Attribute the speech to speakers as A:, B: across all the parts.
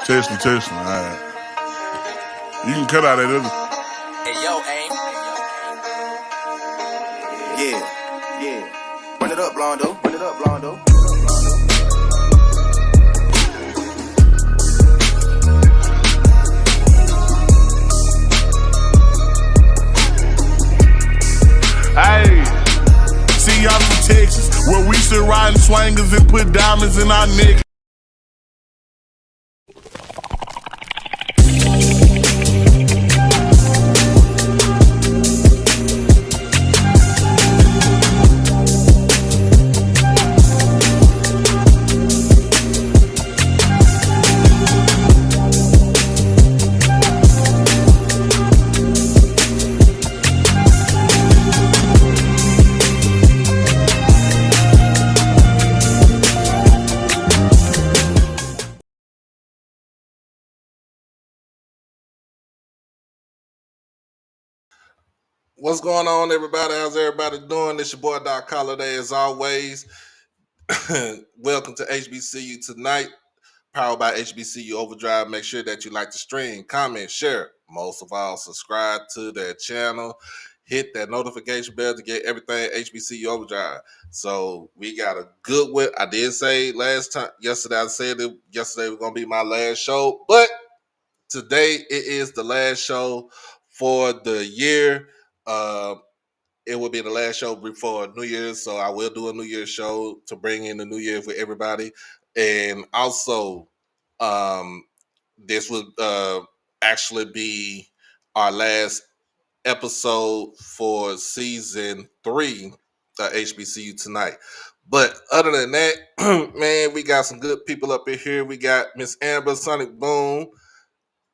A: Testing. All right. You can cut out that other.
B: Hey, yo, aim. Yeah. Run it up, Blondo.
A: Hey, see y'all from Texas, where we sit riding swangers and put diamonds in our neck.
C: What's going on, everybody? How's everybody doing? It's your boy Doc Holiday, as always. Welcome to HBCU Tonight, powered by HBCU Overdrive. Make sure that you like the stream, comment, share. Most of all, subscribe to that channel. Hit that notification bell to get everything HBCU Overdrive. So we got a good one. I did say yesterday was going to be my last show, but today it is the last show for the year. It will be the last show before New Year's, so I will do a New Year's show to bring in the New Year for everybody. And also, this would actually be our last episode for season 3 of HBCU Tonight. But other than that, man, we got some good people up in here. We got Miss Amber, Sonic Boom,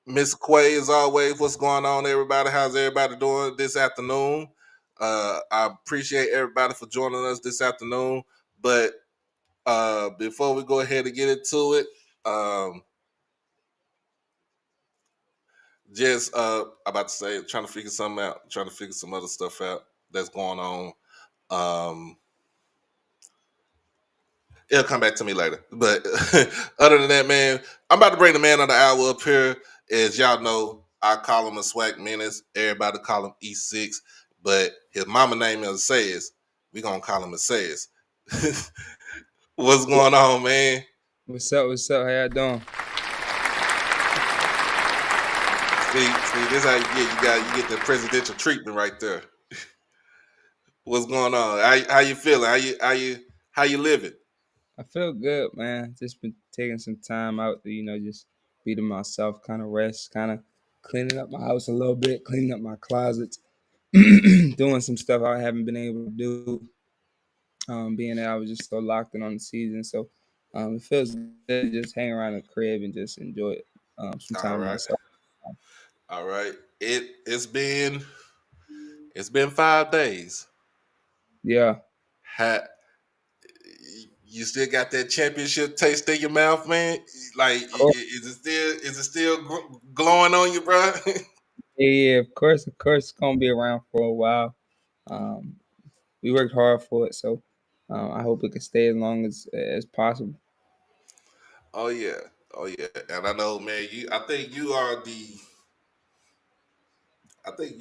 C: Miss Quay, as always. What's going on, everybody? How's everybody doing this afternoon? I appreciate everybody for joining us this afternoon. But before we go ahead and get into it, I'm about to say, trying to figure something out, trying to figure some other stuff out that's going on. It'll come back to me later. But other than that, man, I'm about to bring the man of the hour up here. As y'all know, I call him a SWAC Menace. Everybody call him E6. But his mama name is Esaias. We gonna call him Esaias. What's going on, man?
D: What's up? How y'all doing?
C: See, this how you get the presidential treatment right there. What's going on? How you feeling? How you living?
D: I feel good, man. Just been taking some time out to, just be to myself, kind of rest, kind of cleaning up my house a little bit, cleaning up my closets, doing some stuff I haven't been able to do, being that I was just so locked in on the season. So it feels good to just hang around the crib and just enjoy it, some time with myself.
C: All right. It's been 5 days.
D: Yeah.
C: You still got that championship taste in your mouth, man? Like, is it still glowing on you, bro?
D: Yeah, of course. It's gonna be around for a while. We worked hard for it, so I hope it can stay as long as possible.
C: Oh yeah, and I know, man. I think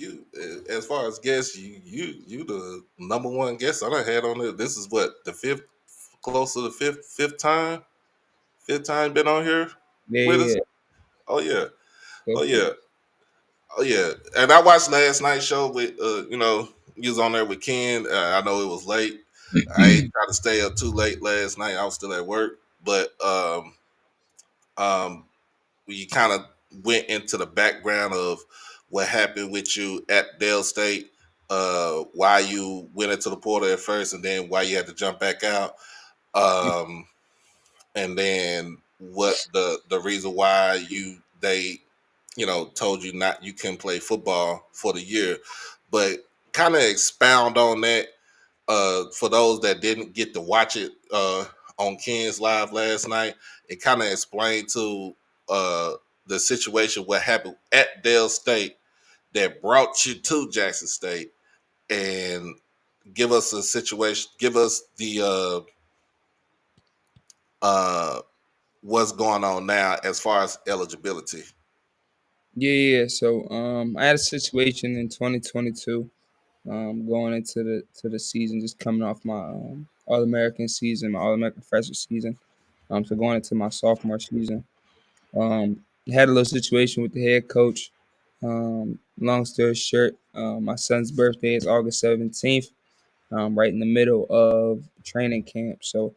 C: you, as far as guests, you the number one guest I done had on it. This is what, the close to the fifth time been on here with us.
D: Yeah.
C: Oh yeah. And I watched last night's show with you was on there with Ken. I know it was late. I ain't try to stay up too late last night. I was still at work, but we kind of went into the background of what happened with you at Dale State, why you went into the portal at first, and then why you had to jump back out, and then what the reason why they told you you couldn't play football for the year. But kind of expound on that for those that didn't get to watch it on Ken's Live last night. It kind of explained to the situation, what happened at Dale State that brought you to Jackson State, and give us a situation, give us the what's going on now as far as eligibility?
D: Yeah. So I had a situation in 2022. Going into the season, just coming off my All American season, my All American freshman season. So going into my sophomore season, had a little situation with the head coach. Long story short, my son's birthday is August 17th, right in the middle of training camp. So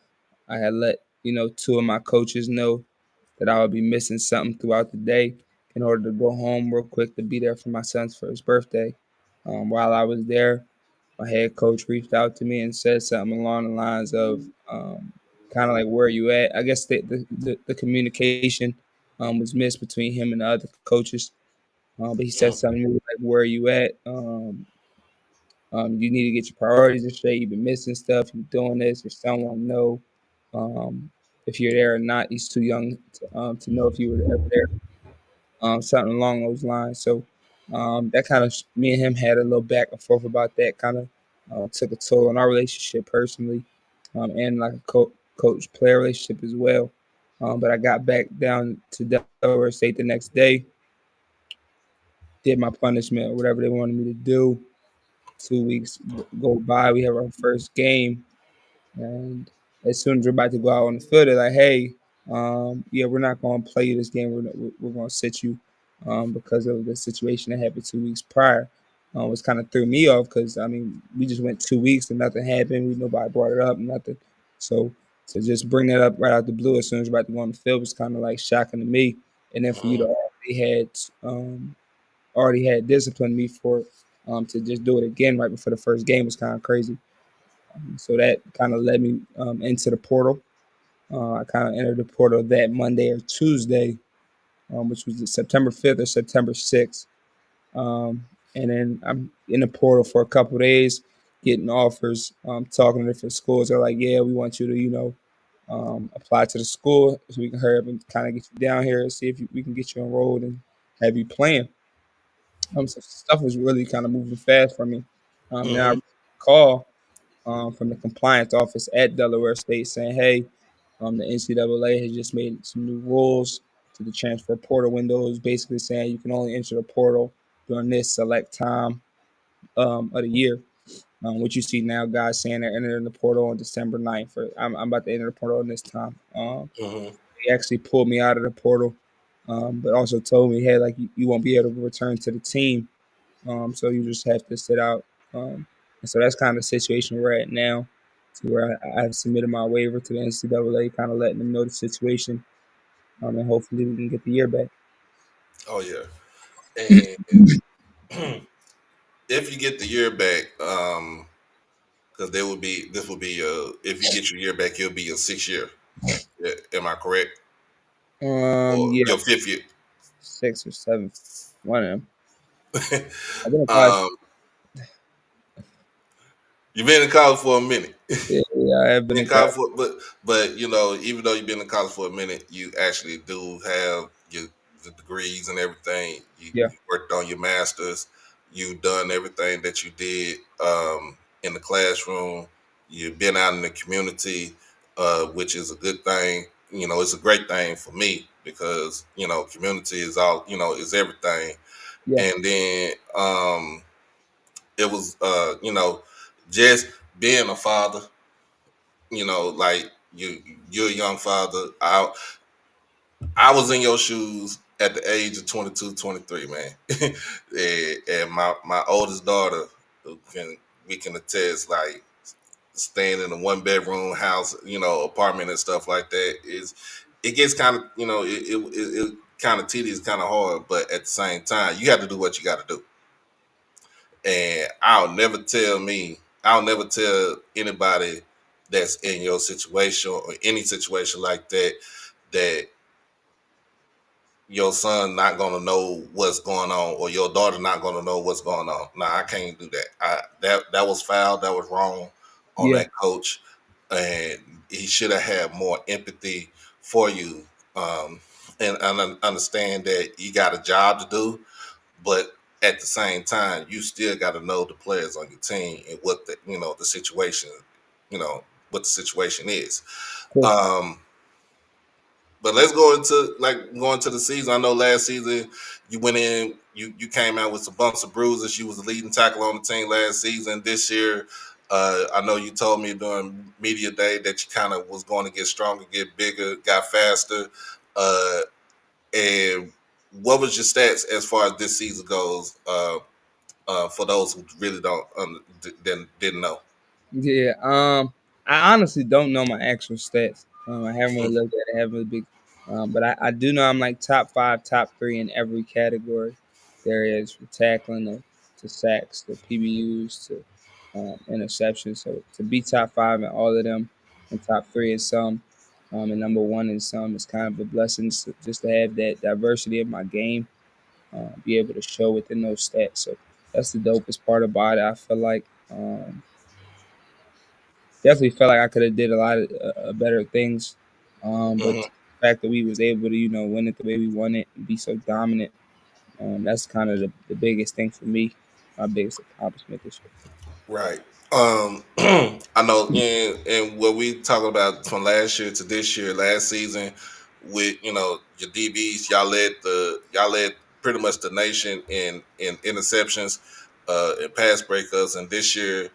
D: I had let two of my coaches know that I would be missing something throughout the day in order to go home real quick to be there for my son's first birthday. While I was there, my head coach reached out to me and said something along the lines of kind of like, "Where are you at?" I guess the communication was missed between him and the other coaches. But he said
C: Mm,
D: something like, "Where are you at? You need to get your priorities straight. You've been missing stuff. You're doing this. Your son won't know if you're there or not. He's too young to know if you were ever there." Something along those lines. So that kind of me and him had a little back and forth about that. Kind of took a toll on our relationship personally, and like a coach player relationship as well. But I got back down to Delaware State the next day, did my punishment or whatever they wanted me to do. 2 weeks go by, we have our first game, and as soon as we're about to go out on the field, they're like, "Hey, yeah, we're not going to play you this game. We're going to sit you because of the situation that happened 2 weeks prior." Which kind of threw me off because I mean we just went 2 weeks and nothing happened. Nobody brought it up, nothing. So to just bring that up right out the blue as soon as we're about to go on the field was kind of like shocking to me. And then for you to
C: mm,
D: already had disciplined me for it, to just do it again right before the first game was kind of crazy. So that kind of led me into the portal. I kind of entered the portal that Monday or Tuesday, which was September 5th or September 6th. And then I'm in the portal for a couple of days, getting offers, talking to different schools. They're like, "Yeah, we want you to, apply to the school so we can hurry up and kind of get you down here and see if we can get you enrolled and have you playing." So stuff was really kind of moving fast for me. Now I
C: mm-hmm.
D: received a call from the compliance office at Delaware State saying, "Hey, the NCAA has just made some new rules to the transfer portal windows, basically saying you can only enter the portal during this select time of the year." What you see now, guys saying they're entering the portal on December 9th. I'm about to enter the portal in this time.
C: Mm-hmm.
D: They actually pulled me out of the portal, but also told me, "Hey, like you won't be able to return to the team, so you just have to sit out." And so that's kind of the situation we're at now, to where I've submitted my waiver to the NCAA, kind of letting them know the situation, and hopefully we can get the year back.
C: Oh yeah, and if you get the year back, because this will be if you get your year back, it'll be your 6th year. Yeah, am I correct? Or
D: Yeah,
C: your 5th year?
D: six or seven, one of them. I've been in college.
C: um, you've been in college for a minute.
D: Yeah, I have been
C: In
D: in
C: college
D: college.
C: for, but you know, even though you've been in college for a minute, you actually do have your the degrees and everything.
D: Yeah,
C: You worked on your masters. You've done everything that you did in the classroom. You've been out in the community, which is a good thing. You know, it's a great thing for me because you know, community is all is everything.
D: yeah,
C: And then it was just being a father, like you're a young father. I was in your shoes at the age of 22, 23, man. And my oldest daughter, who can we can attest, like staying in a 1 bedroom house, apartment and stuff like that, is it gets kind of, it kind of tedious, kind of hard, but at the same time you got to do what you got to do. And I'll never tell anybody that's in your situation or any situation like that, that your son not gonna know what's going on or your daughter not gonna know what's going on. Nah, I can't do that. That was foul. That was wrong on
D: yeah,
C: that coach, and he should have had more empathy for you, um, and understand that you got a job to do, but at the same time, you still got to know the players on your team and what the situation, you know what the situation is.
D: of course.
C: Um, But let's go into going to the season. I know last season you went in, you came out with a bunch of bruises. You was the leading tackle on the team last season. This year, I know you told me during media day that you kind of was going to get stronger, get bigger, got faster. Uh, and what was your stats as far as this season goes? For those who really don't didn't know.
D: Yeah. I honestly don't know my actual stats. I haven't really looked at it. I haven't really big. But I do know I'm like top five, top three in every category there is, from tackling to sacks to PBUs to interceptions. So to be top five in all of them and top three in some, and number one in some, is kind of a blessing, just to have that diversity of my game, be able to show within those stats. So that's the dopest part about it. I feel like. Definitely felt like I could have did a lot of better things. But
C: Mm-hmm.
D: the fact that we was able to, win it the way we won it and be so dominant, that's kind of the biggest thing for me, my biggest accomplishment this
C: Right. I know in what we talking about from last year to this year, last season, with your DBs, y'all led pretty much the nation in interceptions, and pass breakups, and this year,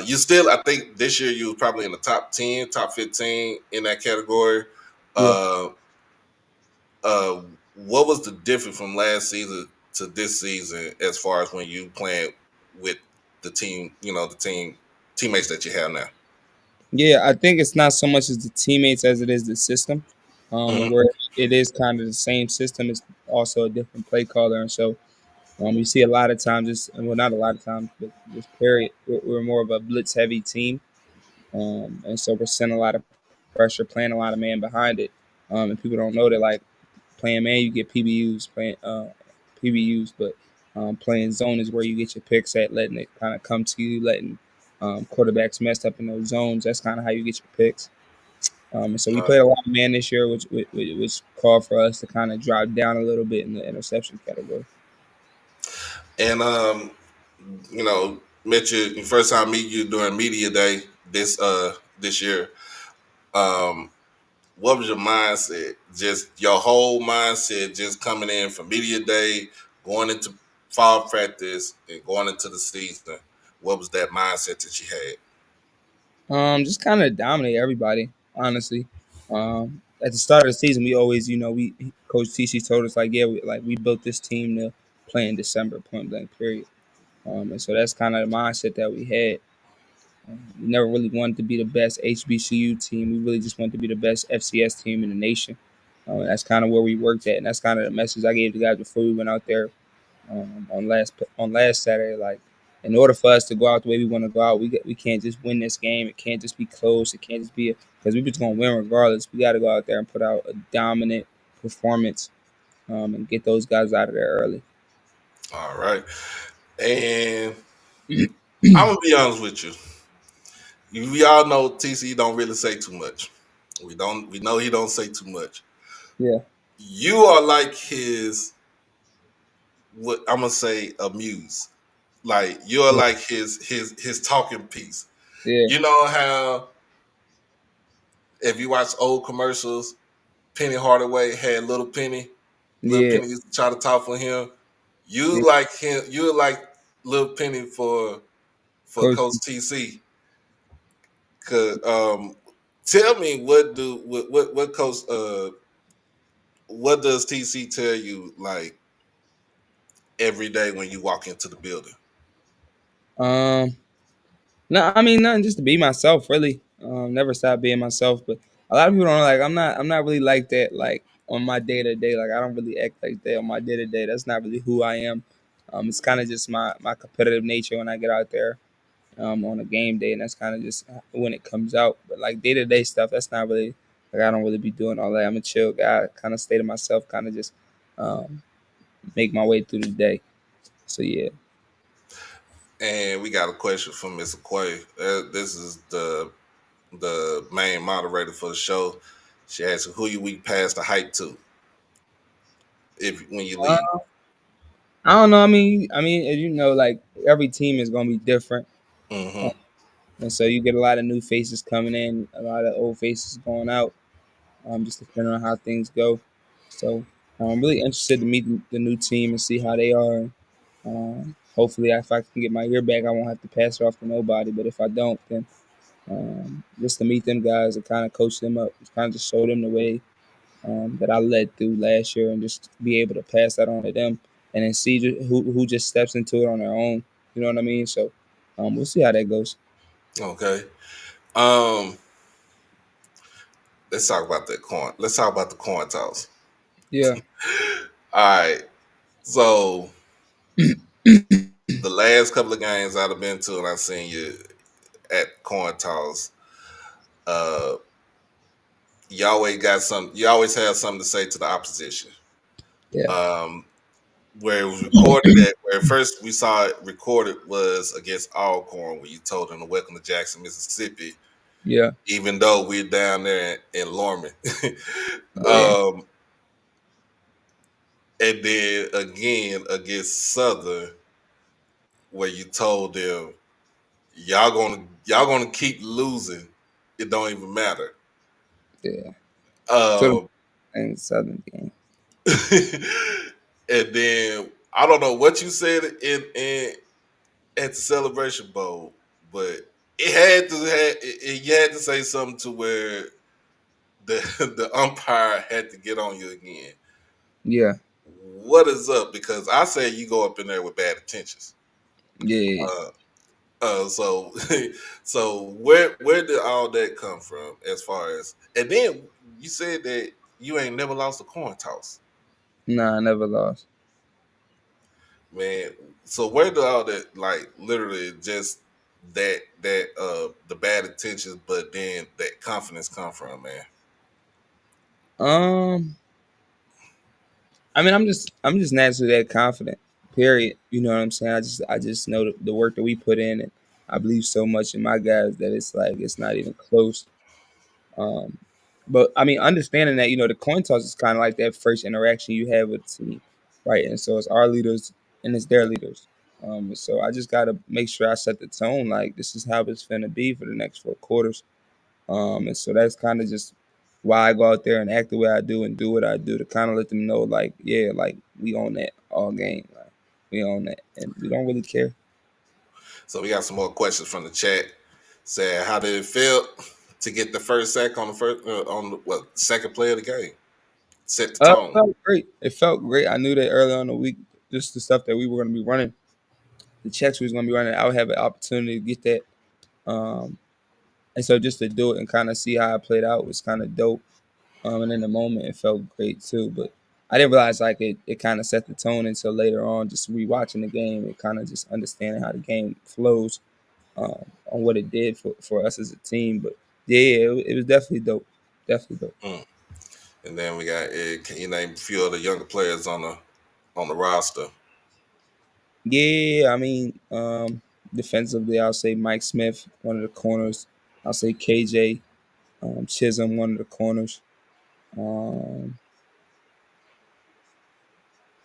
C: you still, I think this year you was probably in the top 10, top 15 in that category.
D: year.
C: Uh, uh, what was the difference from last season to this season as far as when you playing with the team, the teammates that you have now?
D: Yeah, I think it's not so much as the teammates as it is the system. And
C: Hmm.
D: where it is kind of the same system, it's also a different play caller, and so you see a lot of times, well, not a lot of times, but this period, we're more of a blitz heavy team. And so we're sending a lot of pressure, playing a lot of man behind it. And people don't know that, like, playing man, you get PBUs, playing PBUs, but playing zone is where you get your picks at, letting it kind of come to you, letting quarterbacks messed up in those zones. That's kind of how you get your picks. And so we played a lot of man this year, which called for us to kind of drop down a little bit in the interception category.
C: And met you first time meet you during media day this year. Um, what was your mindset? Just your whole mindset, just coming in from media day, going into fall practice, and going into the season. What was that mindset that you had?
D: Just kind of dominate everybody, honestly. At the start of the season, we always, we Coach TC told us, like, yeah, we built this team to play in December, point blank, period. And so that's kind of the mindset that we had. We never really wanted to be the best HBCU team. We really just wanted to be the best FCS team in the nation. That's kind of where we worked at, and that's kind of the message I gave the guys before we went out there, on last Saturday. Like, in order for us to go out the way we want to go out, we can't just win this game. It can't just be close. It can't just be because we're just gonna win regardless. We got to go out there and put out a dominant performance, and get those guys out of there early.
C: All right, and I'm gonna be honest with you. We all know TC don't really say too much. We know he don't say too much.
D: Yeah,
C: You are like his, what I'm gonna say, a muse. Like you're
D: yeah,
C: like his talking piece.
D: yeah,
C: You know how if you watch old commercials, Penny Hardaway had Little Penny. Little
D: yeah.
C: Penny used to try to talk for him. You
D: Yeah.
C: like him. You're like Little Penny for
D: Coach.
C: Coach TC. Cause tell me what Coach what does TC tell you like every day when you walk into the building?
D: Um, no, I mean nothing. Just to be myself, really. Never stop being myself. But a lot of people don't like. I'm not really like that. Like on my day to day. Like I don't really act like that on my day to day. That's not really who I am. It's kind of just my competitive nature when I get out there. On a game day, and that's kind of just when it comes out. But like day to day stuff, that's not really like I don't really be doing all that. I'm a chill guy. Kind of stay to myself. Kind of just um, make my way through the day. So yeah.
C: And we got a question from Mr. Quay. This is the main moderator for the show. She asks who you we pass the hype to if when you leave.
D: I don't know. I mean, as you know, like every team is gonna be different,
C: Hmm.
D: and so you get a lot of new faces coming in, a lot of old faces going out. just depending on how things go. So I'm really interested to meet the new team and see how they are. Hopefully, if I can get my year back, I won't have to pass it off to nobody. But if I don't, then just to meet them guys and kind of coach them up, kind of just show them the way that I led through last year, and just be able to pass that on to them, and then see who just steps into it on their own. You know what I mean? So we'll see how that goes.
C: Okay. Um, let's talk about that coin. Let's talk about the coin toss.
D: Yeah,
C: All right. So the last couple of games I've been to, and I've seen you at coin toss. Uh, you always got some. You always have something to say to the opposition.
D: yeah,
C: Um, where it was recorded at, where first we saw it recorded was against Alcorn, where you told them to welcome to Jackson, Mississippi,
D: yeah,
C: even though we're down there in Lorman.
D: yeah,
C: And then again against Southern, where you told them y'all gonna keep losing. It don't even matter.
D: yeah. So
C: Um,
D: and Southern game.
C: and then I don't know what you said in at the Celebration Bowl, but you had to say something to where the the umpire had to get on you again.
D: Yeah,
C: What is up? Because I say you go up in there with bad intentions.
D: yeah.
C: Uh, so so where did all that come from? As far as, and then you said that you ain't never lost a coin toss,
D: Nah, I never lost.
C: man. So where did all that, like, literally just the bad intentions, but then that confidence come from, man?
D: Um, I mean, I'm just naturally that confident. Period. You know what I'm saying? I just know the work that we put in, and I believe so much in my guys that it's like it's not even close. Um, but I mean, understanding that the coin toss is kind of like that first interaction you have with the team, right? And so it's our leaders and it's their leaders. So I just gotta make sure I set the tone. Like this is how it's gonna be for the next 4 quarters. And so that's kind of just why I go out there and act the way I do and do what I do to kind of let them know, like, yeah, like we own that all game, like we own that, and we don't really care.
C: So we got some more questions from the chat. Saying, how did it feel to get the first sack on the first on the second play of the game? Set the
D: It
C: tone.
D: felt great. It felt great. I knew that early on in the week, just the stuff that we were going to be running, the checks we was going to be running, I would have an opportunity to get that. Um, and so just to do it and kind of see how it played out was kind of dope. And in the moment, it felt great too. But I didn't realize like it kind of set the tone until later on, just rewatching the game and kind of just understanding how the game flows, on what it did for us as a team. But yeah, it was definitely dope. Definitely dope.
C: Mm. And then we got, can you name a few of the younger players on the roster?
D: Yeah, I mean, defensively, I'll say Mike Smith, one of the corners. I'll say KJ Chisholm, one of the corners. Um,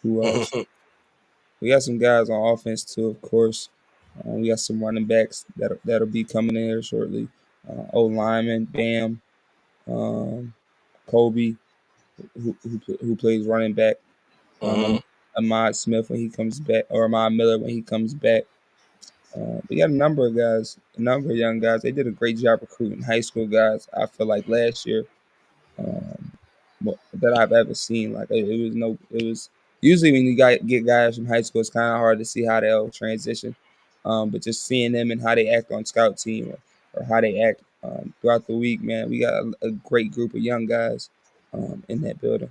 D: who else? We got some guys on offense too, of course. We got some running backs that'll be coming in here shortly. Old lineman, Bam, um, Kobe, who plays running back.
C: Hmm.
D: Ahmad Smith when he comes back, or Ahmad Miller when he comes back. We got a number of guys, a number of young guys. They did a great job recruiting high school guys. I feel like last year, um, that I've ever seen. Like it was no, it was usually when you get guys from high school, it's kind of hard to see how they'll transition. But just seeing them and how they act on scout team, or how they act throughout the week, man, we got a great group of young guys in that building.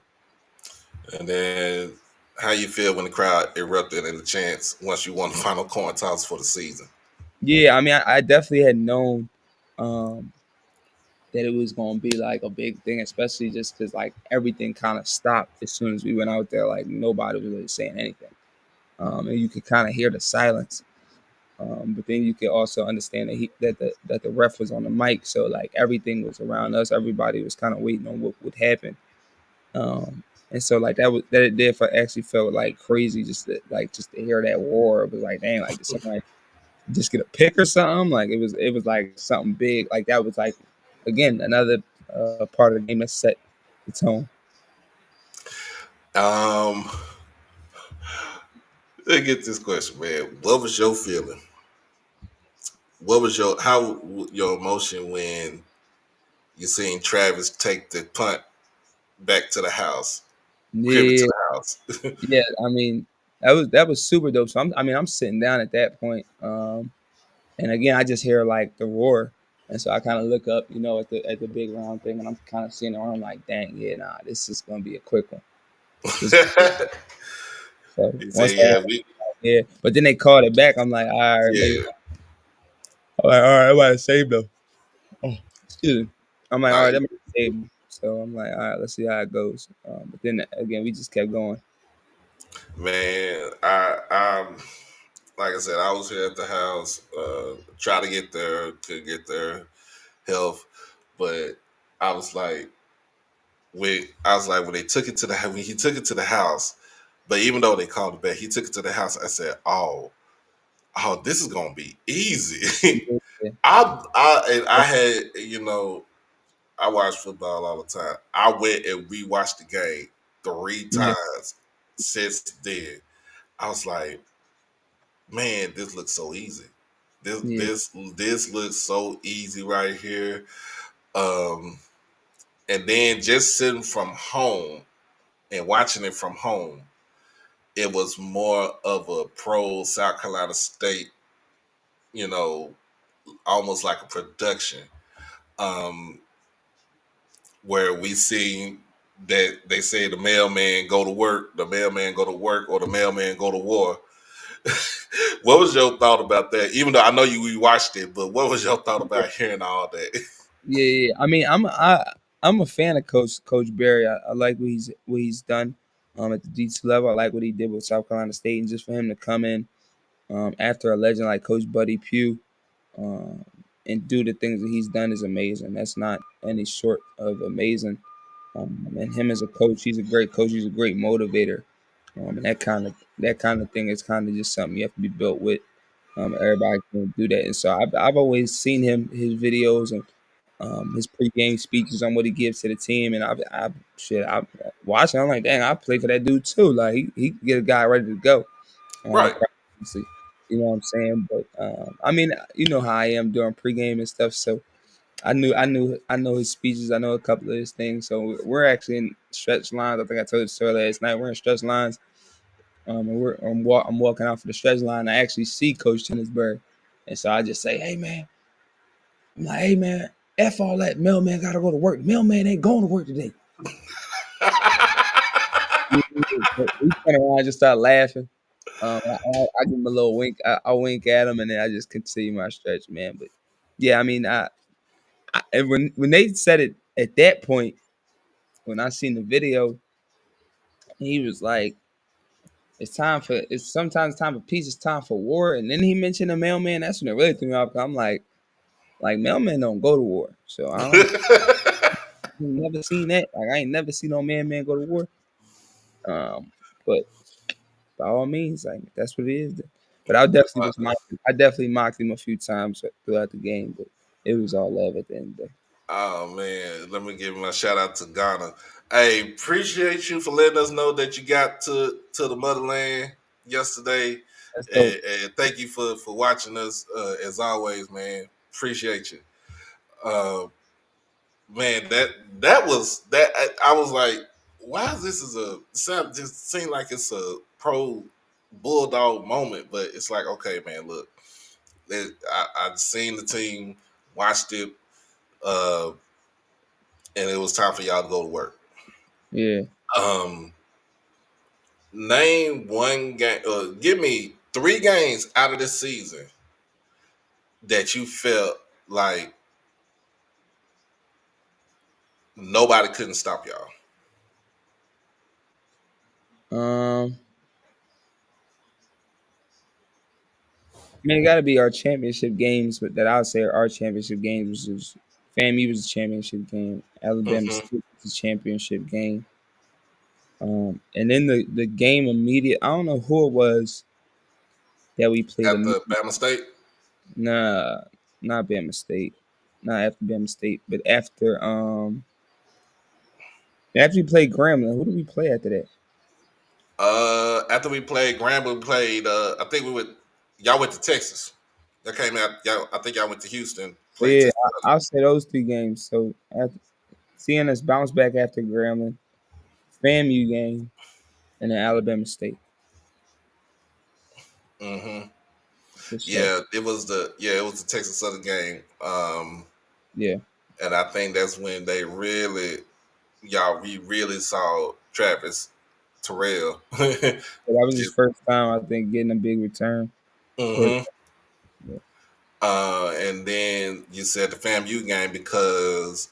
C: And then how you feel when the crowd erupted in the chants once you won the final coin toss for the season?
D: Yeah, I mean, I definitely had known um, that it was going to be like a big thing, especially just because like everything kind of stopped as soon as we went out there. Like nobody was really saying anything, and you could kind of hear the silence. But then you could also understand that the ref was on the mic, so like everything was around us. Everybody was kind of waiting on what would happen. And so like that it did actually felt like crazy just to hear that roar. It was like, dang, like did somebody just get a pick or something? Like it was like something big. Like that was like again another part of the game that's set. the tone.
C: Um, let's get this question, man. What was your feeling? What was your emotion when you seen Travis take the punt back to the house, crib it to
D: Yeah,
C: the house?
D: yeah. I mean, that was super dope. So I'm sitting down at that point. And again, I just hear like the roar, and so I kind of look up, at the big round thing, and I'm kind of seeing it. I'm like, dang, yeah, nah, this is gonna be a quick one. This, so
C: He said,
D: once that
C: "Yeah,
D: happened,
C: we,
D: yeah, but then they called it back. I'm like, all right, maybe.
C: yeah,
D: I'm like, all right, I might have saved them. Oh, excuse me. I'm like, all right,
C: like
D: that might have saved them. So I'm like, all right, let's see how it goes. But then again, we just kept going.
C: man, like I said, I was here at the house, try to get there, to get their health, but I was like, when they took it to the when he took it to the house, but even though they called it back, he took it to the house. I said, oh, this is gonna be easy.
D: Yeah,
C: I had, I watch football all the time. I went and rewatched the game three
D: yeah,
C: times since then. I was like, man, this looks so easy. This
D: yeah,
C: this this looks so easy right here. Um, and then just sitting from home and watching it from home, it was more of a pro South Carolina State, you know, almost like a production. Um, where we see that they say the mailman go to work, the mailman go to work, or the mailman go to war. What was your thought about that? Even though I know you watched it, but what was your thought about hearing all that?
D: yeah, yeah. I mean, I'm a fan of Coach Barry. I like what he's done at the D2 level. I like what he did with South Carolina State, and just for him to come in after a legend like Coach Buddy Pugh um, and do the things that he's done is amazing. That's not any short of amazing. And him as a coach, he's a great coach. He's a great motivator. And that kind of thing is kind of just something you have to be built with. Everybody can do that, and so I've always seen his videos and his pregame speeches on what he gives to the team, and I watching. I'm like, dang, I play for that dude too. Like he can get a guy ready to go.
C: Right,
D: Obviously, you know what I'm saying. But I mean, you know how I am during pregame and stuff. So I know his speeches. I know a couple of his things. So we're actually in stretch lines. I think I told you story last night. We're in stretch lines. And I'm walking out for the stretch line. I actually see Coach Tennisberg, and so I just say, "Hey man," I'm like, "Hey man, f all that. Mailman got to go to work. Mailman ain't going to work today." So he turned around and just started laughing. I give him a little wink. I wink at him, and then I just continue my stretch, man. But yeah, I mean, and when they said it at that point, when I seen the video, he was like, It's sometimes time for peace. It's time for war." And then he mentioned the mailman. That's when it really threw me off. 'Cause I'm like mailmen don't go to war, so I ain't never seen that. Like I ain't never seen no man go to war. But by all means, like that's what it is. But I definitely mocked him a few times throughout the game, but it was all love at the end of the day.
C: oh man, let me give my shout out to Ghana. Hey, appreciate you for letting us know that you got to the motherland yesterday,
D: That's dope.
C: and thank you for watching us as always, man. Appreciate you. Uh, Man, that was that. I was like, why is this is a sound just seem like it's a pro bulldog moment, but it's like, okay, man, look, I've seen the team, watched it, uh, and it was time for y'all to go to work.
D: Yeah.
C: Um, name one game. Give me three games out of this season that you felt like nobody couldn't stop y'all.
D: Um. I mean, it got to be our championship games, but that I would say are our championship games, which is FAMU was a championship game, Alabama
C: Hmm.
D: State was a championship game, and then the game immediate. I don't know who it was that we played.
C: At the Bama State.
D: Nah, not Bama State, not after Bama State, but after After we played Grambling, who did we play after that?
C: After we played Grambling, we played. I think we went. Y'all went to Texas. That came out. Y'all, I think y'all went to Houston.
D: But
C: Played
D: yeah,
C: Texas.
D: I'll say those 3 games. So after, seeing us bounce back after Grambling, FAMU game, and then Alabama State
C: Mm-hmm.
D: for sure.
C: Yeah, it was the Texas Southern game.
D: Yeah,
C: And I think that's when they really we really saw Travis Terrell.
D: so that was his first time, I think, getting a big return. For
C: Mm-hmm.
D: yeah,
C: And then you said the FAMU game because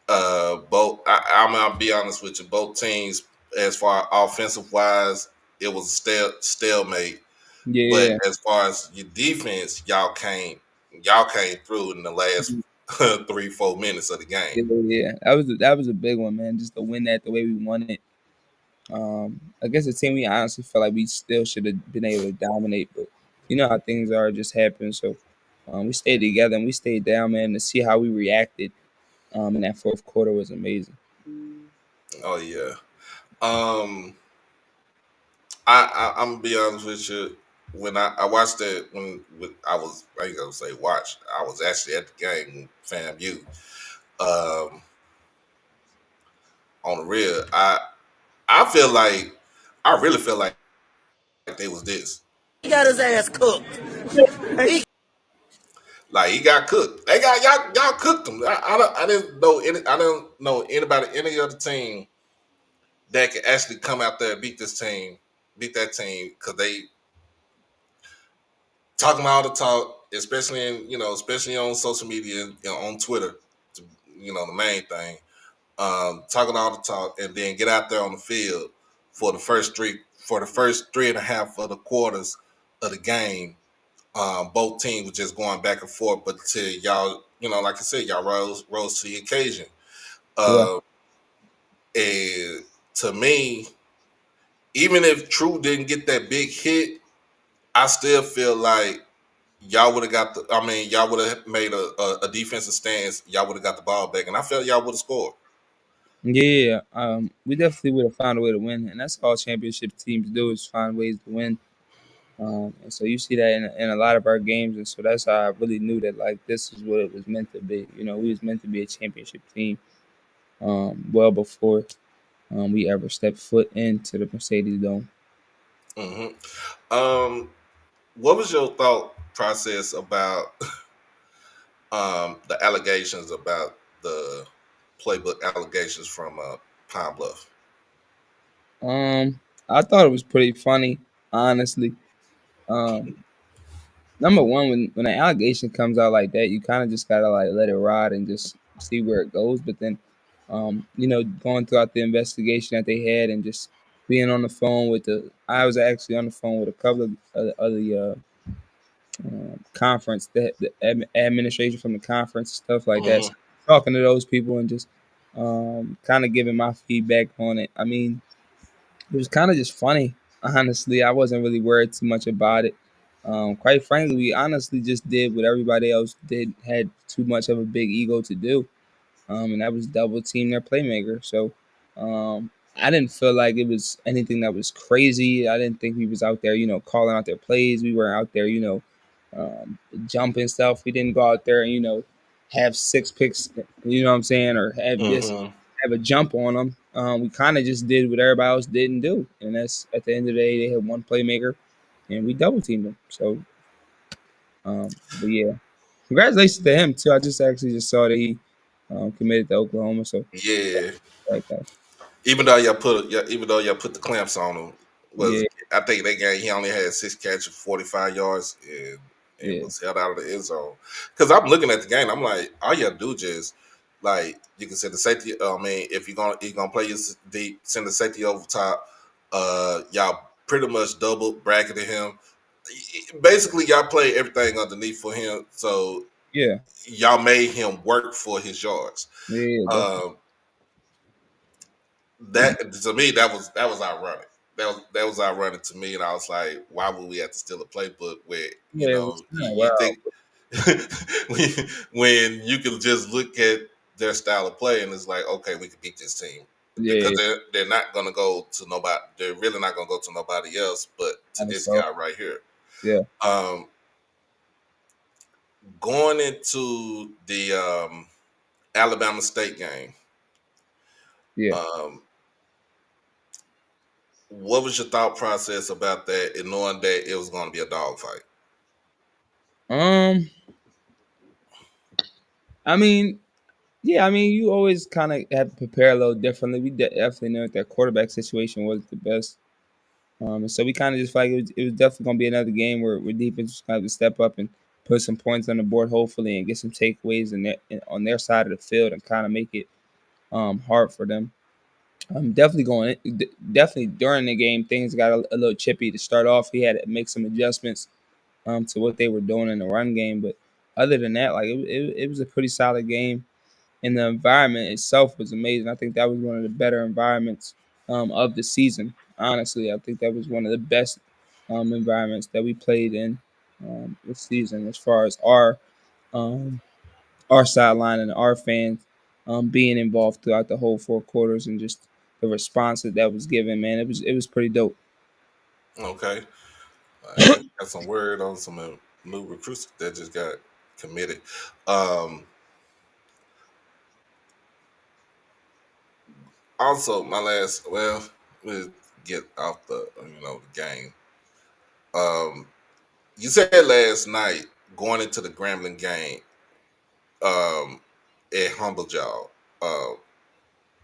C: both. I'm gonna be honest with you. Both teams, as far offensive wise, it was a stalemate. But
D: yeah,
C: as far as your defense, y'all came through in the last 3-4 minutes of the game.
D: yeah. That was a big one, man. Just to win that the way we won it. Against a team we honestly felt like we still should have been able to dominate, but you know how things are, just happen. So we stayed together and we stayed down, man. To see how we reacted in that fourth quarter was amazing.
C: Oh yeah. Um, I'm gonna be honest with you. When I watched that, I ain't gonna say watch. I was actually at the game, FAMU. Um, on the real, I feel like I really feel like they was this.
B: He got his ass cooked. He
C: Like he got cooked. They got y'all cooked him. I didn't know anybody any other team that could actually come out there and beat that team because they talking all the talk, especially especially on social media, on Twitter, the main thing. Talking all the talk, and then get out there on the field for the first 3.5 of the quarters of the game. Both teams were just going back and forth, but till y'all, like I said, y'all rose to the occasion.
D: Yeah,
C: Uh, and to me, even if True didn't get that big hit, I still feel like y'all would have got the. I mean, y'all would have made a defensive stance. Y'all would have got the ball back, and I felt y'all would have scored.
D: yeah. We definitely would have found a way to win, and that's all championship teams do is find ways to win. And so you see that in a lot of our games, and so that's how I really knew that like this is what it was meant to be. You know, we was meant to be a championship team. Well before we ever stepped foot into the Mercedes Dome.
C: Hmm. Um, what was your thought process about the allegations about the playbook allegations from Pine Bluff?
D: I thought it was pretty funny, honestly. Um, Number one, when an allegation comes out like that, you kind of just gotta like let it ride and just see where it goes. But then, going throughout the investigation that they had and just being on the phone with I was actually on the phone with a couple of other conference, the administration from the conference, stuff like that. So,
C: Hmm.
D: talking to those people and just kind of giving my feedback on it. I mean, it was kind of just funny. Honestly, I wasn't really worried too much about it. Quite frankly, we honestly just did what everybody else did. Had too much of a big ego to do, and that was double team their playmaker. So I didn't feel like it was anything that was crazy. I didn't think we was out there, calling out their plays. We weren't out there, jumping stuff. We didn't go out there and have 6 picks. You know what I'm saying, or
C: Hmm.
D: have a jump on them. We kind of just did what everybody else didn't do, and that's at the end of the day, they had one playmaker, and we double teamed them. So, but yeah, congratulations to him too. I just actually just saw that he committed to Oklahoma. So
C: Yeah.
D: like that.
C: Even though y'all put the clamps on him, was
D: Yeah,
C: I think that game he only had 6 catches, 45 yards, and
D: yeah,
C: was held out of the end zone. Because I'm looking at the game, I'm like, all you gotta do just like you can send the safety. I mean, if you're gonna play your deep, send the safety over top. Y'all pretty much double bracketed him. Basically, y'all play everything underneath for him, so
D: yeah,
C: y'all made him work for his yards.
D: yeah, definitely.
C: Um, that to me that was ironic. That was ironic to me, and I was like, why would we have to steal a playbook where
D: Yeah, it was kind of
C: you
D: wild.
C: think when you can just look at their style of play and it's like, okay, we can beat this team. because
D: Yeah,
C: they're not gonna go to nobody. They're really not gonna go to nobody else, but to this
D: so
C: guy right here.
D: yeah,
C: Um, Going into the Alabama State game,
D: yeah.
C: um, what was your thought process about that, and knowing that it was going to be a dogfight?
D: Um, I mean, yeah, I mean, you always kind of have to prepare a little differently. We definitely knew that that quarterback situation was the best. And so we kind of just felt like it was definitely going to be another game where defense was going to have to step up and put some points on the board, hopefully, and get some takeaways on their side of the field and kind of make it hard for them. Definitely definitely during the game, things got a little chippy to start off. He had to make some adjustments to what they were doing in the run game, but other than that, like it was a pretty solid game, and the environment itself was amazing. I think that was one of the better environments of the season. Honestly, I think that was one of the best environments that we played in this season, as far as um, our sideline and our fans being involved throughout the whole 4 quarters, and just the response that was given. Man, it was pretty dope.
C: Okay, I guess we got some word on some new recruits that just got committed. Um, Also, my last we'll get off the the game. Um, you said last night going into the Grambling game, um, it humbled y'all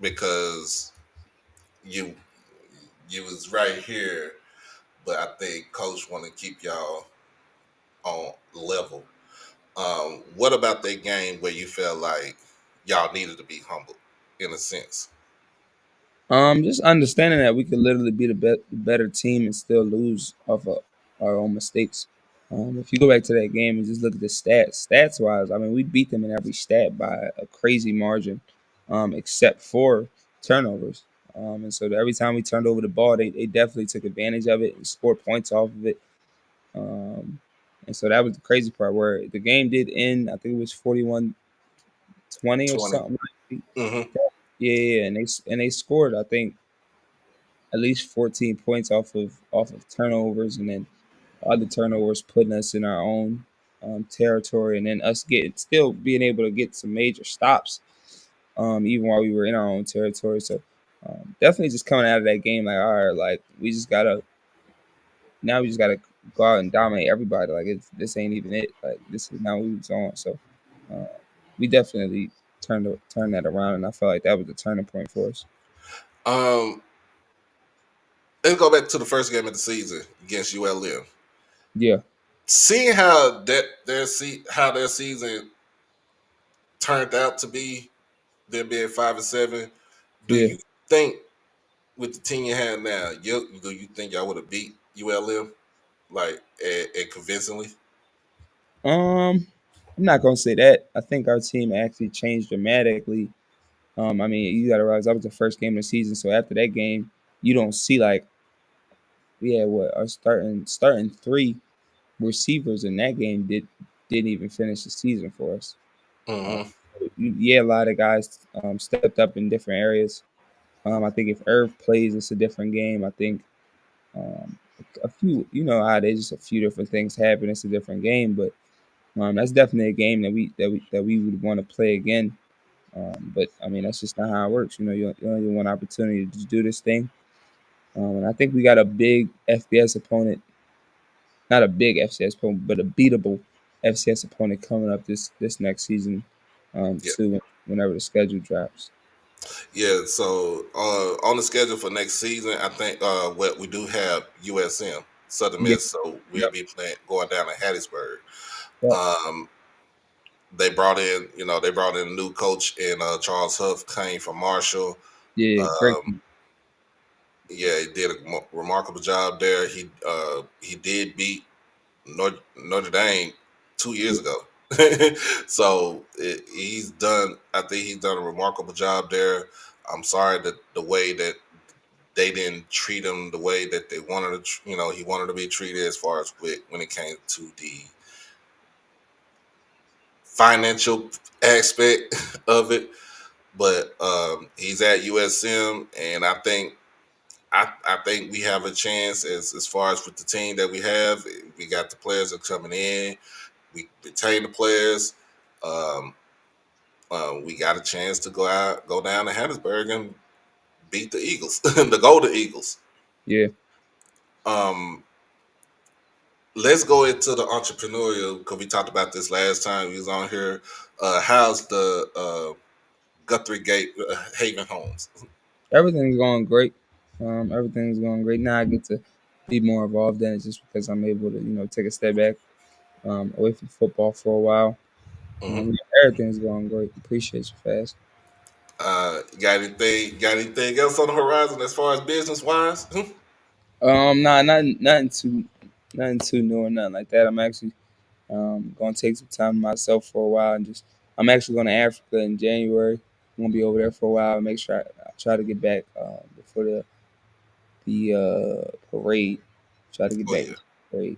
C: because you you was right here, but I think coach want to keep y'all on level. What about that game where you felt like y'all needed to be humbled in a sense?
D: Just understanding that we could literally be the better team and still lose off of our own mistakes. If you go back to that game and just look at the stats wise, I mean, we beat them in every stat by a crazy margin, except for turnovers. And so every time we turned over the ball, they definitely took advantage of it and scored points off of it. Um, and so that was the crazy part where the game did end. I think it was 41-20 or
C: 20.
D: something.
C: Mm-hmm.
D: Yeah, yeah, and they scored, I think, at least 14 points off of turnovers, and then other turnovers putting us in our own territory, and then us getting still being able to get some major stops, even while we were in our own territory. So definitely just coming out of that game like, all right, like we just gotta go out and dominate everybody. Like this ain't even it. Like this is not what we was on. So uh, we definitely turned that around, and I felt like that was the turning point for us.
C: Um, let's go back to the first game of the season against ULM.
D: Yeah,
C: Seeing how how their season turned out to be, them being 5-7, do
D: yeah.
C: you think with the team you have now, do you think y'all would have beat ULM like and convincingly?
D: I'm not gonna say that. I think our team actually changed dramatically. I mean, you gotta realize that was the first game of the season, so after that game, you don't see like we had what our starting three receivers in that game didn't even finish the season for us. Um,
C: Mm-hmm.
D: yeah, a lot of guys stepped up in different areas. I think if Irv plays, it's a different game. I think um, a few, you know how there's just a few different things happen. It's a different game, but that's definitely a game that we would want to play again. But I mean, that's just not how it works. You know, you only get one opportunity to do this thing. And I think we got a big FBS opponent, not a big FCS opponent, but a beatable FCS opponent coming up this next season,
C: Yeah,
D: too. Whenever the schedule drops.
C: yeah. So on the schedule for next season, I think what we do have USM Southern
D: Yeah.
C: Miss, so we'll
D: Yep.
C: be playing going down to Hattiesburg.
D: Yep.
C: Um, they brought in a new coach, and Charles Huff came from Marshall.
D: Yeah. Great.
C: Um, yeah, he did a remarkable job there. He did beat Notre Dame 2 years ago. So he's done. I think he's done a remarkable job there. I'm sorry that the way that they didn't treat him the way that they wanted to. He wanted to be treated as far as when it came to the financial aspect of it. but he's at USM, and I think we have a chance as far as with the team that we have. We got the players that are coming in. We retain the players. Um, we got a chance to go down to Hattiesburg and beat the Eagles, the Golden Eagles.
D: Yeah.
C: Um, let's go into the entrepreneurial because we talked about this last time we was on here. How's the Guthrie Gate Haven Homes?
D: Everything's going great. Everything's going great. Now I get to be more involved in it just because I'm able to, take a step back away from football for a while.
C: Hmm.
D: Everything's going great. Appreciate you, Fast.
C: Got anything else on the horizon as far as business wise?
D: Nah, nothing too new or nothing like that. I'm actually gonna take some time to myself for a while and just. I'm actually going to Africa in January. I'm gonna be over there for a while. Make sure I try to get back before the parade. Try to get
C: Oh
D: back
C: yeah.
D: to the parade.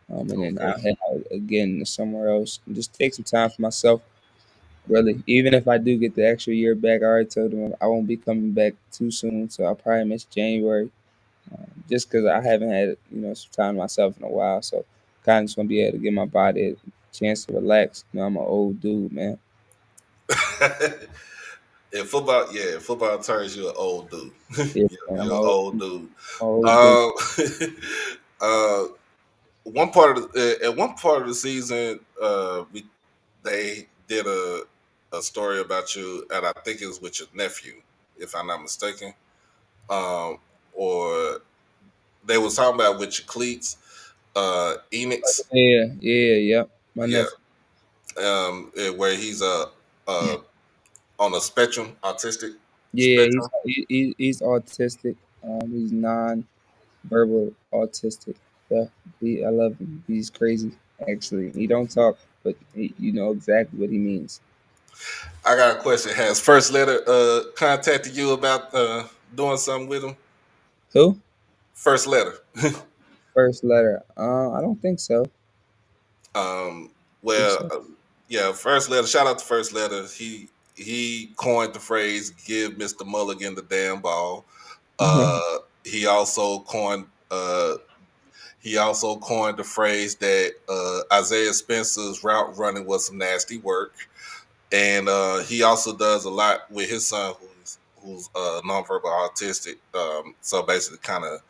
D: And then
C: Okay.
D: I'll head out again somewhere else and just take some time for myself. Really, even if I do get the extra year back, I already told them I won't be coming back too soon, so I'll probably miss January, just because I haven't had some time myself in a while. So kind of just want to be able to give my body a chance to relax. I'm an old dude, man.
C: Football turns you an old dude.
D: Yeah, man, I'm
C: You're
D: an
C: an
D: old,
C: old dude.
D: old dude.
C: Um, uh, one part of at one part of the season, they did a story about you, and I think it was with your nephew, if I'm not mistaken. Um, or they was talking about with your cleats, Enix,
D: Yeah, yeah, yep. My
C: yeah,
D: nephew.
C: where he's uh on a spectrum, autistic
D: Yeah,
C: spectrum.
D: he's autistic. He's non-verbal autistic. Yeah, I love him. He's crazy. Actually, he don't talk, but you know exactly what he means.
C: I got a question. Has First Letter contacted you about doing something with him?
D: Who?
C: First Letter.
D: First letter. I don't think so.
C: um,
D: Think
C: well,
D: so.
C: yeah, First Letter. Shout out to First Letter. He coined the phrase "Give Mister Mulligan the damn ball." He also coined the phrase that Isaiah Spencer's route running was some nasty work, and he also does a lot with his son who's nonverbal autistic. So basically, kind of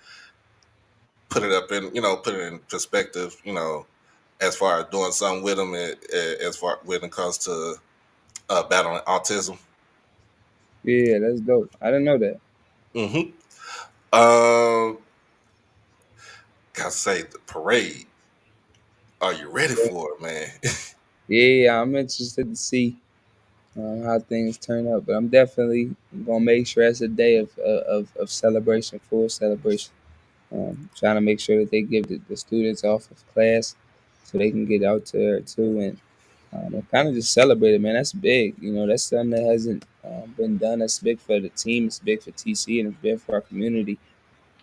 C: put it in perspective, as far as doing something with him, as far when it comes to battling autism.
D: Yeah, that's dope. I didn't know that.
C: Hmm. Um, gotta say the parade. Are you ready
D: Yeah,
C: for it, man?
D: yeah, I'm interested to see how things turn out, but I'm definitely gonna make sure it's a day of celebration, full celebration. Trying to make sure that they give the students off of class so they can get out there too and kind of just celebrate it, man. That's big. That's something that hasn't been done. That's big for the team. It's big for TC and it's big for our community.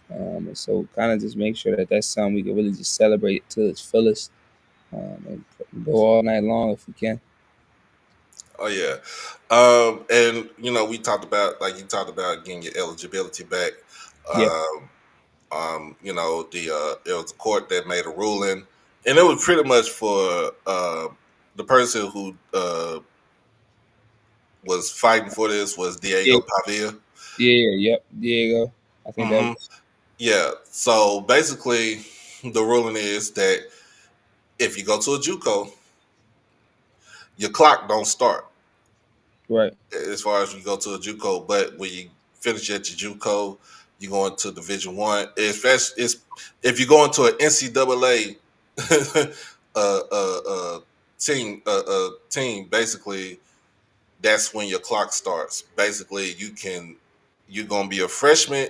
D: And so kind of just make sure that that's something we can really just celebrate to its fullest and go all night long if we can.
C: Oh yeah, and we talked about like you talked about getting your eligibility back.
D: Yeah.
C: Um, it was a court that made a ruling, and it was pretty much for the person who was fighting for this was
D: Yeah.
C: Diego Pavia.
D: Yeah. Yep. Diego. I think that
C: Hmm.
D: was
C: Yeah. So basically, the ruling is that if you go to a JUCO, your clock don't start
D: right.
C: as far as you go to a JUCO, but when you finish at your JUCO, you go into Division One. It's if you go into an NCAA team, basically that's when your clock starts. Basically, you're gonna be a freshman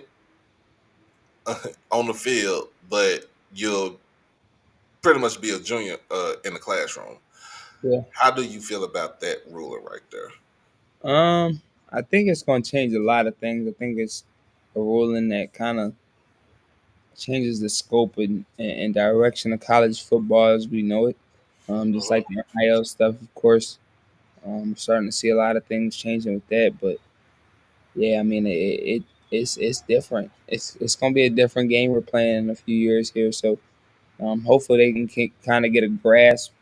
C: on the field, but you'll pretty much be a junior in the classroom.
D: Yeah.
C: How do you feel about that ruling right there?
D: I think it's going to change a lot of things. I think it's a ruling that kind of changes the scope and direction of college football as we know it. Just
C: Mhm.
D: like the NIL stuff, of course. Starting to see a lot of things changing with that, but yeah, I mean it's different. It's gonna be a different game we're playing in a few years here. So hopefully they can kind of get a grasp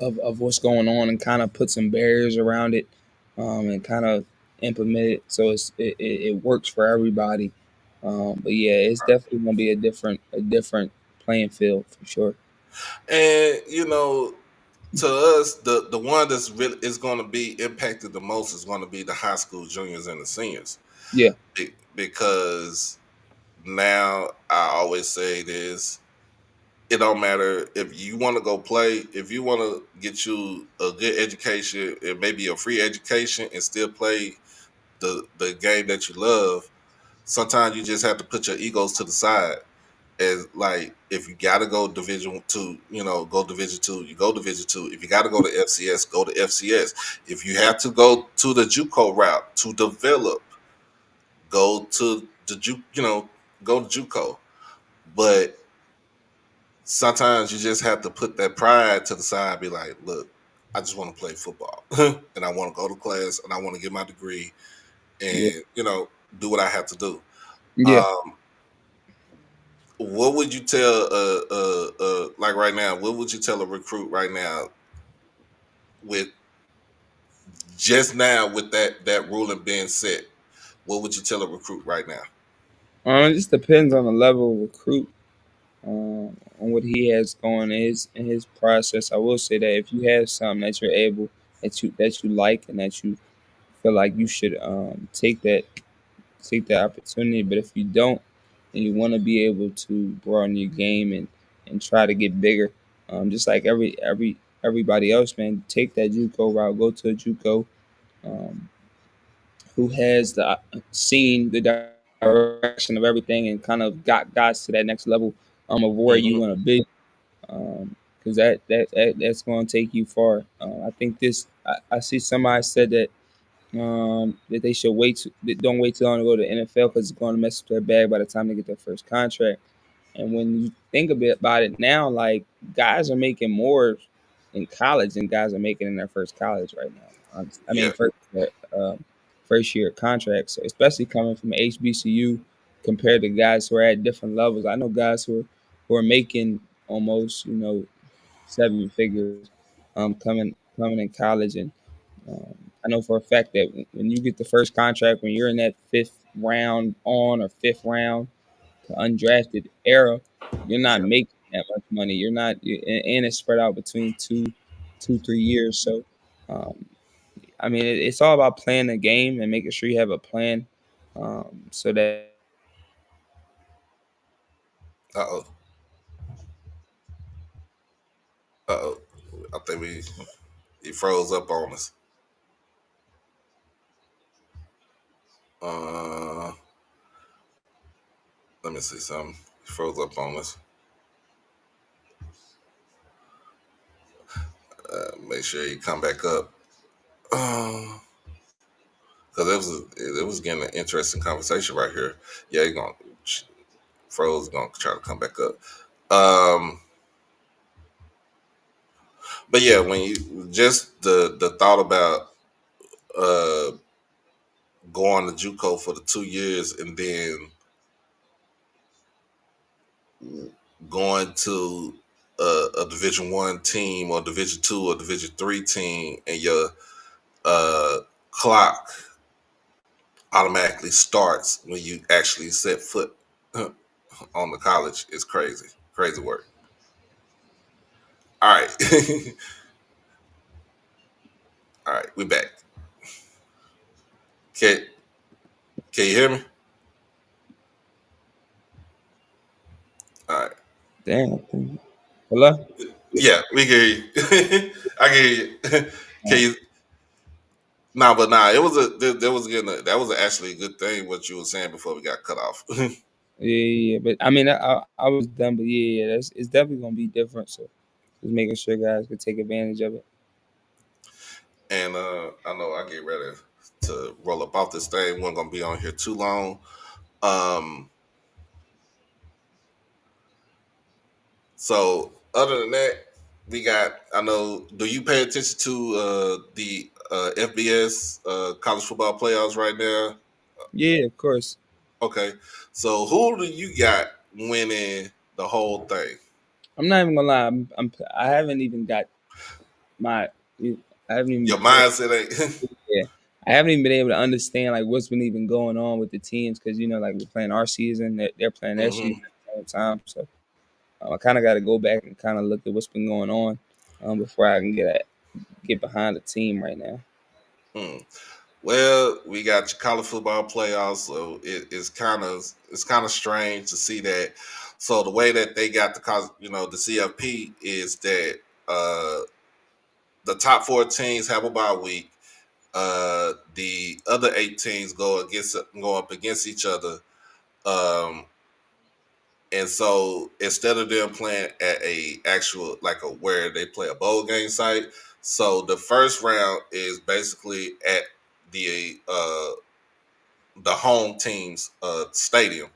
D: of what's going on and kind of put some barriers around it, and kind of implement it so it works for everybody. But yeah, it's definitely gonna be a different playing field for sure.
C: And to us, the one that's really is going to be impacted the most is going to be the high school juniors and the seniors,
D: Yeah,
C: because now I always say this: it don't matter if you want to go play, if you want to get you a good education, it may be a free education, and still play the game that you love. Sometimes you just have to put your egos to the side. As like, if you gotta go Division 2, go Division 2. You go Division 2. If you gotta go to FCS, go to FCS. If you have to go to the JUCO route to develop, go to the go to JUCO. But sometimes you just have to put that pride to the side. Be like, look, I just want to play football, and I want to go to class, and I want to get my degree,
D: yeah,
C: and do what I have to do.
D: yeah.
C: Um, what would you tell like right now? What would you tell a recruit right now with just now with that ruling being set? What would you tell a recruit right now?
D: It just depends on the level of recruit, on what he has going in his process. I will say that if you have something that you're able that you like and that you feel like you should take that opportunity. But if you don't, and you want to be able to broaden your game and try to get bigger, just like everybody else, man, take that JUCO route. Go to a JUCO, um, who has seen the direction of everything and kind of got guys to that next level, of where you
C: Hmm.
D: want to be. Because that's going to take you far. I think I see somebody said that they should that don't wait too long to go to the NFL because it's going to mess with their bag by the time they get their first contract. And when you think a bit about it now, like guys are making more in college than guys are making in their first college right now. I
C: Yeah.
D: mean, first year contracts, so especially coming from HBCU compared to guys who are at different levels. I know guys who are making almost 7 figures, coming in college, and I know for a fact that when you get the first contract, when you're in that fifth round on or fifth round to undrafted era, you're not
C: Yeah.
D: making that much money. You're not, and it's spread out between 3 years. So, um, I mean, it's all about playing the game and making sure you have a plan, so that
C: Uh oh. Uh oh. I think he froze up on us. Uh, Let me see something. He froze up on us. Make sure you come back up. Because it was getting an interesting conversation right here. Yeah, he gonna froze. Gonna try to come back up. Um, but yeah, when you just the thought about uh going to JUCO for the 2 years and then going to a Division 1 team or Division 2 or Division 3 team, and your uh, clock automatically starts when you actually set foot on the college is crazy. Crazy work. All right. All right, we back. Can can you hear me? All right.
D: damn. Hello.
C: Yeah, we can hear you. I can hear you. Can you? Nah, but nah, it was there was that was actually a good thing what you were saying before we got cut off.
D: Yeah, yeah, yeah. But I mean, I was done, but yeah, yeah, it's definitely gonna be different. So just making sure guys can take advantage of it.
C: And I know I get ready to roll up off this thing. We're gonna be on here too long. Um, so other than that, we got. I know. Do you pay attention to the FBS college football playoffs right now?
D: Yeah, of course.
C: Okay, so who do you got winning the whole thing?
D: I'm not even gonna lie. I haven't even got my. I haven't
C: Your
D: even.
C: mindset ain't.
D: Yeah, I haven't even been able to understand like what's been even going on with the teams because like we're playing our season, they're playing their season
C: hmm
D: at the same time. So I kind of got to go back and kind of look at what's been going on before I can get behind the team right now.
C: Hmm. Well, we got your college football playoffs, so it's kind of strange to see that. So the way that they got the CFP is that the top four teams have a bye week. The other eight teams go up against each other. Um, and so instead of them playing at a actual like a where they play a bowl game site, so the first round is basically at the home team's stadium,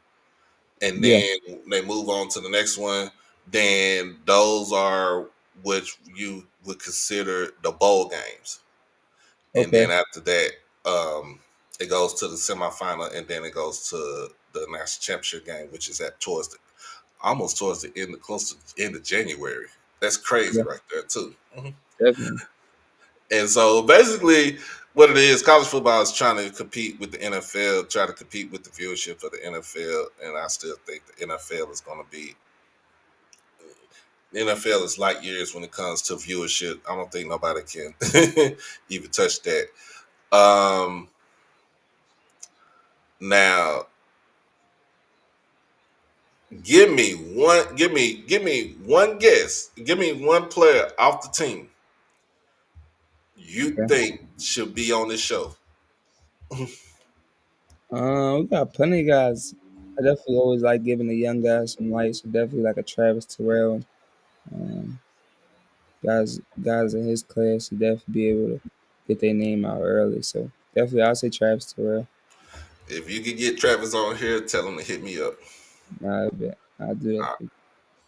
C: and
D: Yeah.
C: then they move on to the next one. Then those are which you would consider the bowl games, and then
D: Okay.
C: after that, it goes to the semifinal, and then it goes to the national championship game, which is at almost towards the end, close to the end of January. That's crazy
D: Yeah.
C: right there too.
D: Definitely.
C: And so basically, what it is, college football is trying to compete with the NFL, try to compete with the viewership of the NFL, and I still think the NFL is going to be. The NFL is light years when it comes to viewership. I don't think nobody can even touch that. Um, Now, give me one guess. Give me one player off the team you
D: Okay.
C: think should be on this show.
D: We got plenty of guys. I definitely always like giving the young guys some light. So definitely like a Travis Terrell. Um, guys in his class should definitely be able to get their name out early. So definitely, I'll say Travis Terrell.
C: If you could get Travis on here, tell him to hit me up.
D: I bet I'll do that
C: All
D: for you.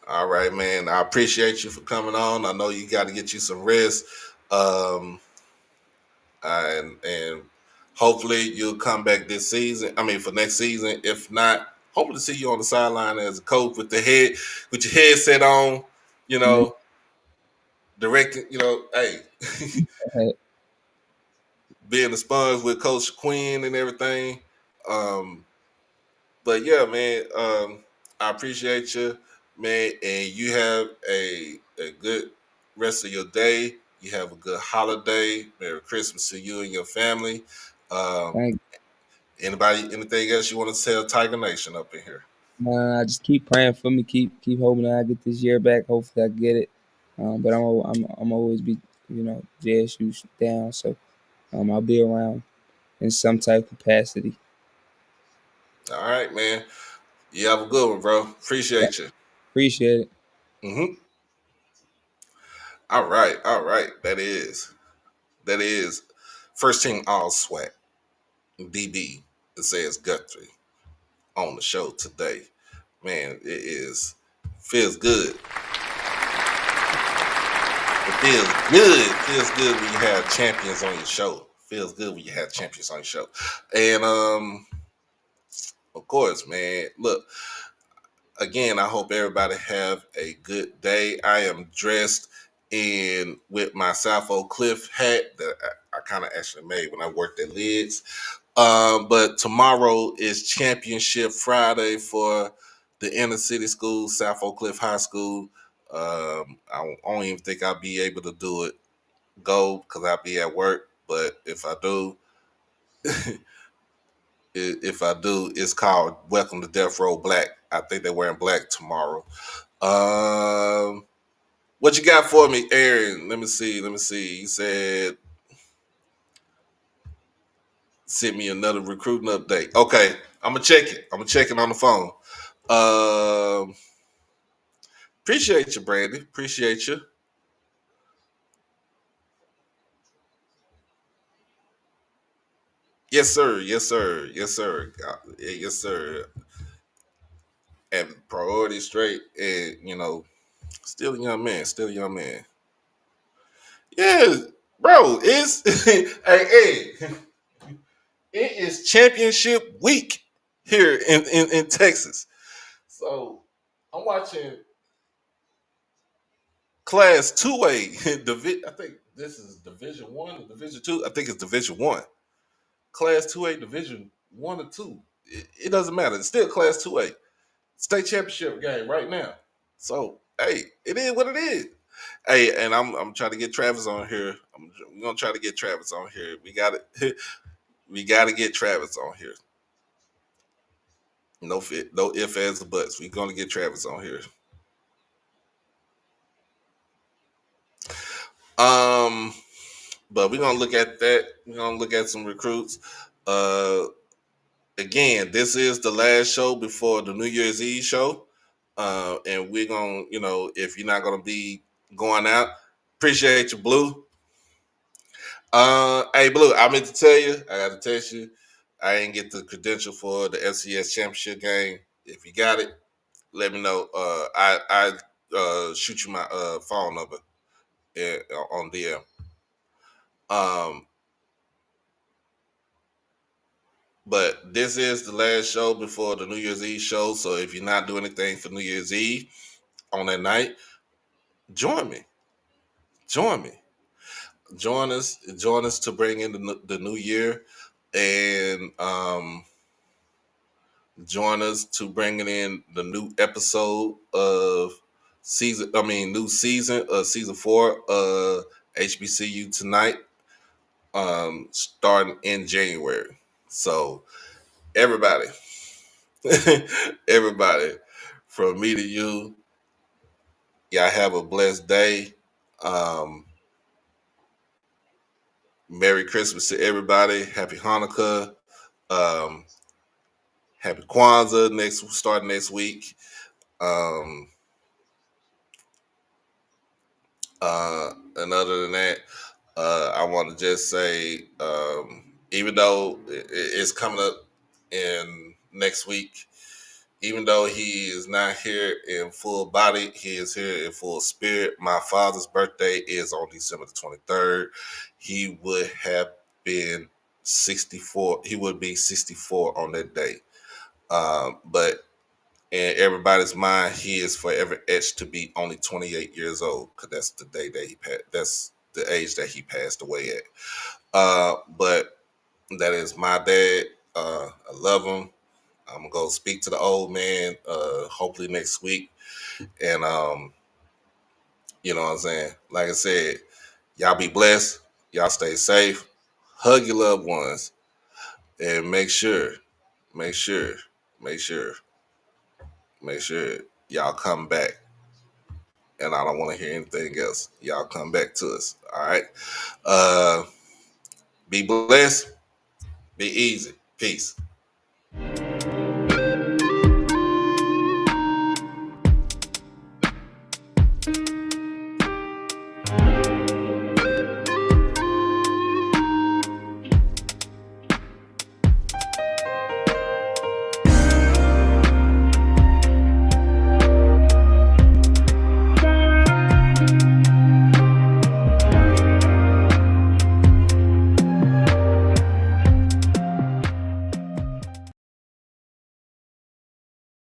C: all right, man. I appreciate you for coming on. I know you got to get you some rest, um, and hopefully you'll come back this season. I mean, for next season. If not, hopefully see you on the sideline as a coach with your headset on. You
D: Yeah.
C: know, directing. Hey,
D: Hey,
C: being a sponge with Coach Quinn and everything. Um, but yeah, man, I appreciate you, man, and you have a good rest of your day. You have a good holiday. Merry Christmas to you and your family. Um,
D: thank
C: anything else you want to tell Tiger Nation up in here?
D: I just keep praying for me. Keep hoping that I get this year back. Hopefully, I get it. But I'm always be JSU down. So I'll be around in some type of capacity.
C: All right, man. You have a good one, bro.
D: Yeah,
C: Appreciate you.
D: appreciate it.
C: All right, all right. That is first team all SWAC DB. It says Guthrie on the show today. Man, feels good. It feels good when you have champions on your show. Feels good when you have champions on your show. And of course, man, look, again, I hope everybody have a good day. I am dressed in with my South Oak Cliff hat that I kind of actually made when I worked at Lids. But tomorrow is Championship Friday for the inner city school, South Oak Cliff High School. I don't even think I'll be able to go because I'll be at work. But if I do, it's called Welcome to Death Row Black. I think they're wearing black tomorrow. Um, what you got for me, Aaron? Let me see. You said send me another recruiting update. Okay, I'm gonna check it. On the phone. Um, Appreciate you, Brandy. Appreciate you. Yes, sir. Yes, sir. Yes, sir. Yes, sir. And priority straight, and still a young man. Still a young man. Yeah, bro. It's hey, it is championship week here in Texas. So I'm watching Class 2A. I think this is Division 1 or Division 2. I think it's Division 1. Class 2A, Division 1 or 2. It doesn't matter. It's still Class 2A. State championship game right now. So, hey, it is what it is. Hey, and I'm trying to get Travis on here. We're gonna try to get Travis on here. We got it. We got to get Travis on here. No ifs, ands, or buts. We're gonna get Travis on here. Um, but we're gonna look at that. We're gonna look at some recruits. Uh, again, this is the last show before the New Year's Eve show. And we're gonna, if you're not gonna be going out, appreciate you, Blue. Hey, Blue, I meant to tell you, I got to text you. I didn't get the credential for the FCS championship game. If you got it, let me know. I shoot you my phone number on DM. But this is the last show before the New Year's Eve show. So if you're not doing anything for New Year's Eve on that night, join me. Join me. Join us. Join us to bring in the new year, and join us to bringing in the new episode of new season of season 4 HBCU tonight, starting in January. So everybody, everybody, from me to you, y'all have a blessed day. Merry Christmas to everybody. Happy Hanukkah. Um, Happy Kwanzaa starting next week. And other than that, I want to just say, even though it's coming up in next week, even though he is not here in full body, he is here in full spirit. My father's birthday is on December the 23rd. He would have been 64. He would be 64 on that day. But in everybody's mind, he is forever etched to be only 28 years old, because that's the day that he passed. That's the age that he passed away at. But that is my dad. I love him. I'm gonna go speak to the old man, hopefully next week. And you know what I'm saying? Like I said, y'all be blessed. Y'all stay safe. Hug your loved ones, and make sure, make sure, make sure, make sure y'all come back. And I don't want to hear anything else. Y'all come back to us. All right. Be blessed. Be easy. Peace.